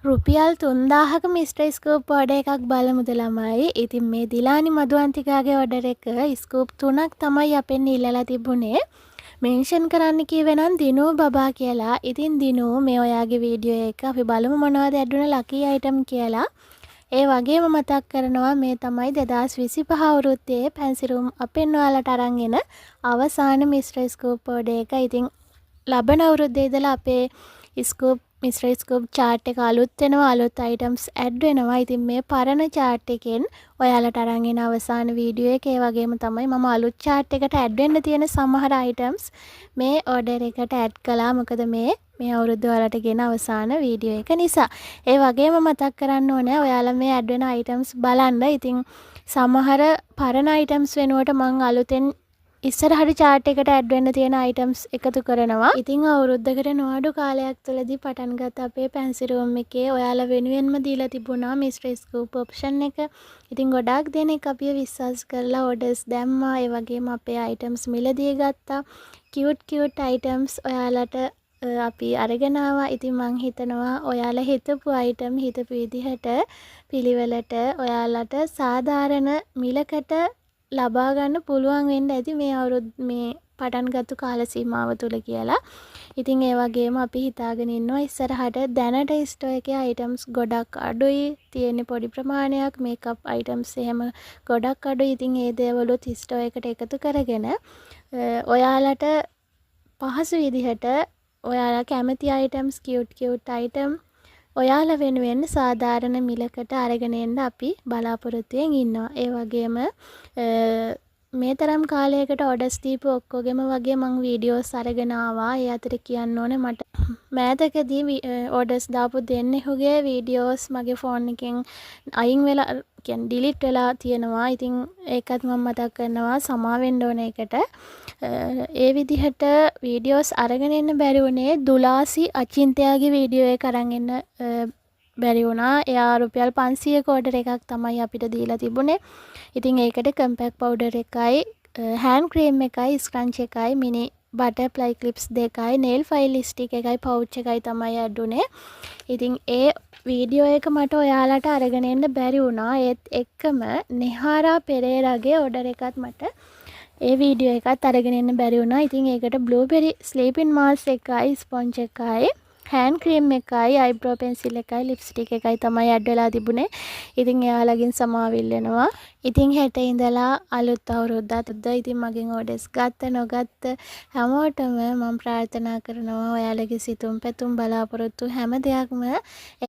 රුපියල් 3000ක mister scoop order එකක් බලමුද ළමයි. ඉතින් මේ දිලානි මදුවන්තිකාගේ ඕඩර් එක ස්කූප් 3ක් තමයි අපෙන් ඉල්ලලා තිබුණේ. මෙන්ෂන් කරන්න කිව්වේ නම් දිනු බබා කියලා. ඉතින් දිනු මේ ඔයාගේ වීඩියෝ එක අපි බලමු මොනවද ඇඩුණ ලකී අයිටම් කියලා. ඒ වගේම මතක් කරනවා මේ තමයි 2025 අවුරුද්දේ පැන්සිරුම් අපෙන් ඔයාලට අරන් එන අවසාන මිස්ටර් ස්කූප් ඕඩර් එක. ඉතින් ලබන අවුරුද්දේ ඉඳලා අපේ ස්කූප් මිස්ටර් ස්කූප් chart එක අලුත් වෙනවා, අලුත් items add වෙනවා. ඉතින් මේ පරණ chart එකෙන් ඔයාලට අරන් එන අවසාන වීඩියෝ එක ඒ වගේම තමයි මම අලුත් chart එකට add වෙන්න තියෙන සමහර items මේ order එකට add කළා. මොකද මේ අවුරුද්ද ඔයාලට ගෙන අවසාන වීඩියෝ එක නිසා. ඒ වගේම මතක් කරන්න ඕනේ ඔයාලා මේ add වෙන items බලන්න. ඉතින් සමහර පරණ items වෙනුවට මම අලුතෙන් ඉස්සරහට chart එකට add වෙන්න තියෙන items එකතු කරනවා. ඉතින් අවුරුද්දකට නොඅඩු කාලයක් තුළදී පටන් ගත්ත අපේ පැන්සි රූම් එකේ ඔයාලා වෙනුවෙන්ම දීලා තිබුණා මිස්ටර් ස්කූප් ඔප්ෂන් එක. ඉතින් ගොඩාක් දෙනෙක් අපිව විශ්වාස කරලා orders දැම්මා. ඒ වගේම අපේ items මිලදී ගත්තා. cute items ඔයාලට අපි අරගෙන ආවා. ඉතින් මං හිතනවා ඔයාලා හිතපු item හිතපු විදිහට පිළිවෙලට ඔයාලට සාධාරණ මිලකට ලබා ගන්න පුළුවන් වෙන්න ඇති මේ අවුරුදු මේ පටන් ගත්ත කාල සීමාව තුල කියලා. ඉතින් ඒ වගේම අපි හිතාගෙන ඉන්නවා ඉස්සරහට දැනට ස්ටෝර් එකේ items ගොඩක් අඩුයි. තියෙන පොඩි ප්‍රමාණයක් මේකප් items එහෙම ගොඩක් අඩුයි. ඉතින් ඒ දේවලුත් ස්ටෝර් එකට එකතු කරගෙන ඔයාලට පහසු විදිහට ඔයාලා කැමති items cute item ඔයාලා වෙනුවෙන් සාධාරණ මිලකට අරගෙන එන්න අපි බලාපොරොත්තුෙන් ඉන්නවා. ඒ වගේම මේ තරම් කාලයකට orders දීපු ඔක්කොගෙම වගේ මම වීඩියෝස් අරගෙන ආවා. ඒ අතර කියන්න ඕනේ මට මෑතකදී orders දාපු දෙන්නෙකුගේ වීඩියෝස් මගේ ෆෝන් එකෙන් අයින් වෙලා කියන්නේ delete වෙලා තියෙනවා. ඉතින් ඒකත් මම මතක් කරනවා සමා වෙන්න ඕන එකට. ඒ විදිහට වීඩියෝස් අරගෙන එන්න බැරි වුණේ දුලාසි අචින්තයාගේ වීඩියෝ එක අරන් එන්න බැරි වුණා. එයා රුපියල් 500ක ඕඩර් එකක් තමයි අපිට දීලා තිබුණේ. ඉතින් ඒකට කම්පැක්ට් පවුඩර් එකයි, හෑන්ඩ් ක්‍රීම් එකයි, ස්ක්‍රන්ච් එකයි, මිනි බටර්ෆ්ලයි ක්ලිප්ස් දෙකයි, නෙල් ෆයිල් ස්ටික් එකයි, පවුච් එකයි තමයි ඇඩ් උනේ. ඉතින් ඒ වීඩියෝ එක මට ඔයාලට අරගෙන එන්න බැරි වුණා. ඒත් එක්කම නෙහාරා පෙරේරාගේ ඕඩර් එකත් මට ඒ වීඩියෝ එකත් අරගෙන එන්න බැරි වුණා. ඉතින් ඒකට බ්ලූබෙරි ස්ලීපින් මාස්ක් එකයි, ස්පොන්ජ් එකයි, හෑන්ඩ් ක්‍රීම් එකයි, අයිබ්‍රෝ පෙන්සිල් එකයි, ලිප්ස්ටික් එකයි තමයි ඇඩ් වෙලා තිබුණේ. ඉතින් එයාලගෙන් සමාවිල් වෙනවා. ඉතින් හෙට ඉඳලා අලුත් අවුරුද්දත් ඉතින් මගෙන් ඕඩර්ස් ගත්ත නොගත්ත හැමෝටම මම ප්‍රාර්ථනා කරනවා ඔයාලගේ සිතුම් පැතුම් බලාපොරොත්තු හැම දෙයක්ම